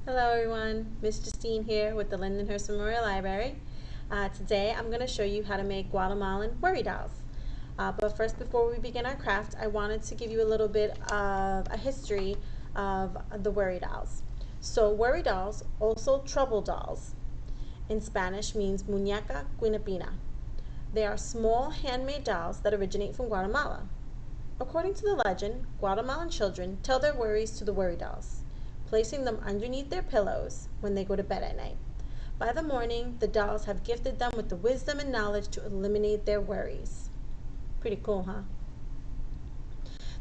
Hello everyone, Miss Justine here with the Lindenhurst Memorial Library. Today I'm going to show you how to make Guatemalan Worry Dolls. But first, before we begin our craft, I wanted to give you a little bit of a history of the Worry Dolls. So Worry Dolls, also Trouble Dolls, in Spanish means Muñeca Guinepina. They are small handmade dolls that originate from Guatemala. According to the legend, Guatemalan children tell their worries to the Worry Dolls, placing them underneath their pillows when they go to bed at night. By the morning, the dolls have gifted them with the wisdom and knowledge to eliminate their worries. Pretty cool, huh?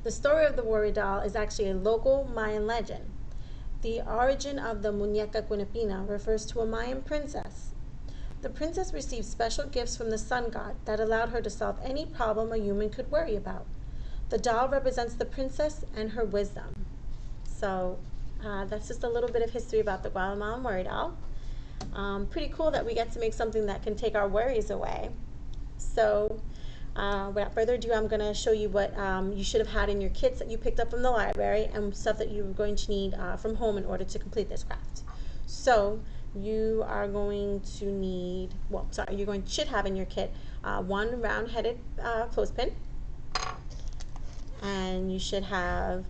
The story of the Worry Doll is actually a local Mayan legend. The origin of the Muñeca Guinepina refers to a Mayan princess. The princess received special gifts from the sun god that allowed her to solve any problem a human could worry about. The doll represents the princess and her wisdom. So that's just a little bit of history about the Guatemalan Worry Doll. Pretty cool that we get to make something that can take our worries away. So without further ado, I'm going to show you what you should have had in your kits that you picked up from the library and stuff that you're going to need from home in order to complete this craft. So you are going to need, should have in your kit one round-headed clothespin, and you should have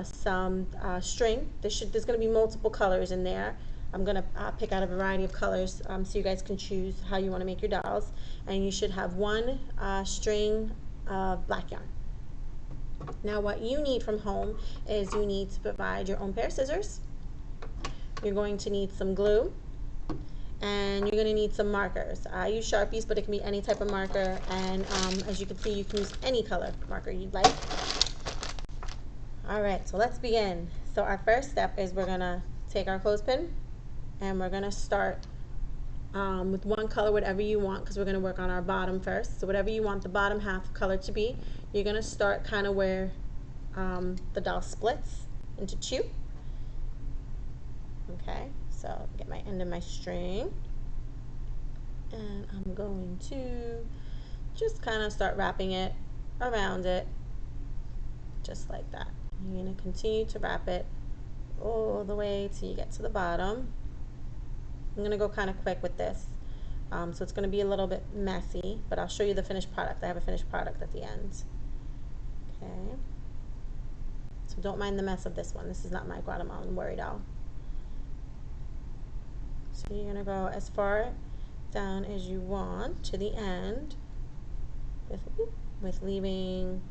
some string. There's going to be multiple colors in there. I'm going to pick out a variety of colors so you guys can choose how you want to make your dolls. And you should have one string of black yarn. Now what you need from home is you need to provide your own pair of scissors. You're going to need some glue. And you're going to need some markers. I use Sharpies, but it can be any type of marker. And as you can see, you can use any color marker you'd like. Alright, so let's begin. So our first step is we're going to take our clothespin and we're going to start with one color, whatever you want, because we're going to work on our bottom first. So whatever you want the bottom half color to be, you're going to start kind of where the doll splits into two. Okay, so get my end of my string, and I'm going to just kind of start wrapping it around it, just like that. You're going to continue to wrap it all the way till you get to the bottom. I'm going to go kind of quick with this, so it's going to be a little bit messy, but I'll show you the finished product. I have a finished product at the end. Okay, so don't mind the mess of this one. This is not my Guatemalan Worry Doll. So you're going to go as far down as you want to the end with leaving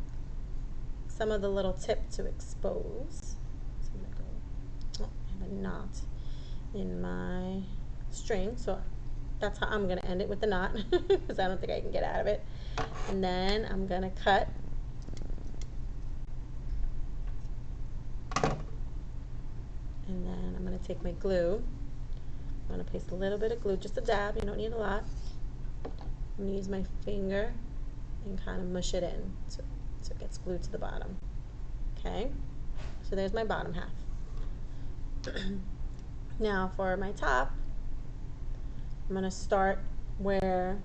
some of the little tip to expose. So I'm going to go, I have a knot in my string, so that's how I'm going to end it, with the knot, because I don't think I can get out of it. And then I'm going to cut. And then I'm going to take my glue. I'm going to place a little bit of glue, just a dab, you don't need a lot. I'm going to use my finger and kind of mush it in so it gets glued to the bottom. Okay, so there's my bottom half. Now for my top, I'm going to start where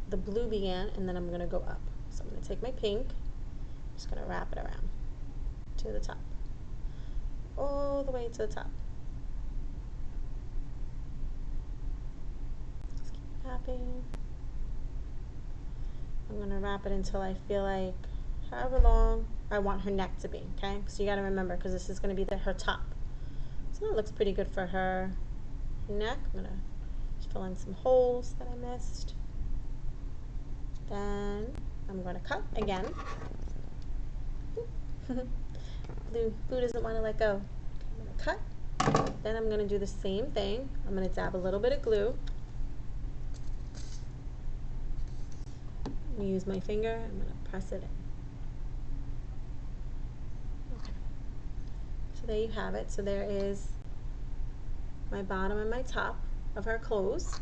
the blue began, and then I'm going to go up. So I'm going to take my pink, just going to wrap it around to the top, all the way to the top. Just keep wrapping. I'm going to wrap it until I feel like however long I want her neck to be, okay? So you got to remember, because this is going to be her top. So that looks pretty good for her neck. I'm going to fill in some holes that I missed. Then I'm going to cut again. Glue doesn't want to let go. I'm going to cut. Then I'm going to do the same thing. I'm going to dab a little bit of glue. I'm going to use my finger. I'm going to press it in. Okay. So there you have it. So there is my bottom and my top of her clothes.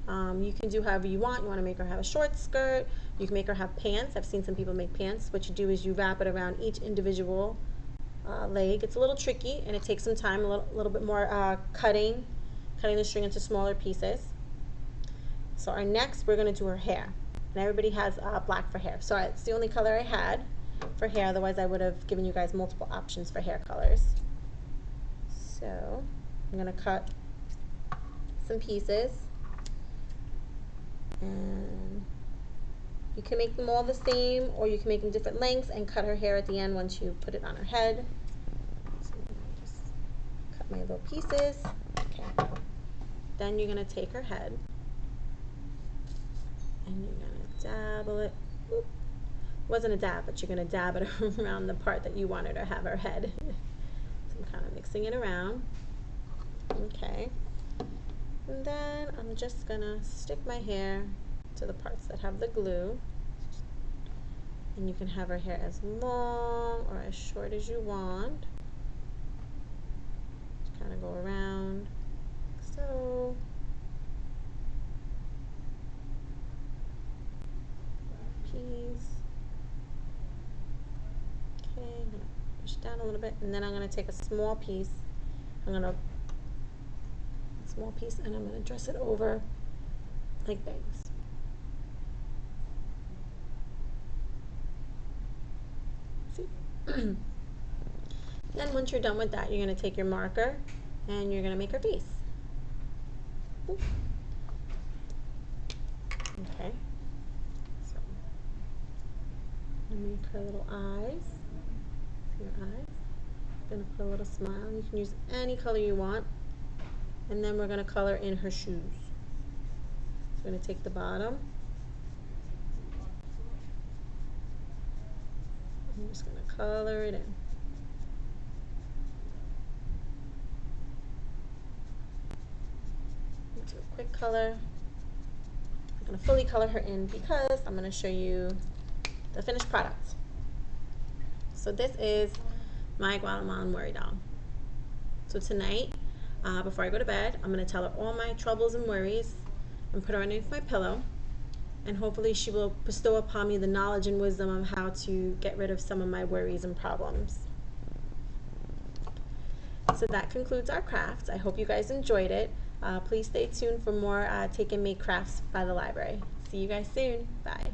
You can do however you want. You want to make her have a short skirt. You can make her have pants. I've seen some people make pants. What you do is you wrap it around each individual leg. It's a little tricky and it takes some time, a little bit more cutting the string into smaller pieces. So our next, we're going to do her hair. And everybody has black for hair. So it's the only color I had for hair. Otherwise, I would have given you guys multiple options for hair colors. So I'm going to cut some pieces, and you can make them all the same, or you can make them different lengths and cut her hair at the end once you put it on her head. So I'm going to just cut my little pieces. Okay. Then you're going to take her head and you're going to dabble it. Oop. It wasn't a dab, but you're going to dab it around the part that you wanted her to have her head. So I'm kind of mixing it around. Okay. And then I'm just going to stick my hair to the parts that have the glue. And you can have her hair as long or as short as you want. Just kind of go around. So. Piece. Okay, I'm going to push down a little bit, and then I'm going to take a small piece. And I'm going to dress it over like bangs. See? Then once you're done with that, you're going to take your marker and you're going to make her face. Ooh. Okay. So I'm going to make her little eyes. See your eyes? I'm going to put a little smile. You can use any color you want. And then we're going to color in her shoes. So we're going to take the bottom. I'm just going to color it in. Do a quick color. I'm going to fully color her in because I'm going to show you the finished product. So this is my Guatemalan Worry Doll. So tonight, before I go to bed, I'm going to tell her all my troubles and worries and put her underneath my pillow, and hopefully she will bestow upon me the knowledge and wisdom of how to get rid of some of my worries and problems. So that concludes our craft. I hope you guys enjoyed it. Please stay tuned for more Take and Make crafts by the library. See you guys soon. Bye.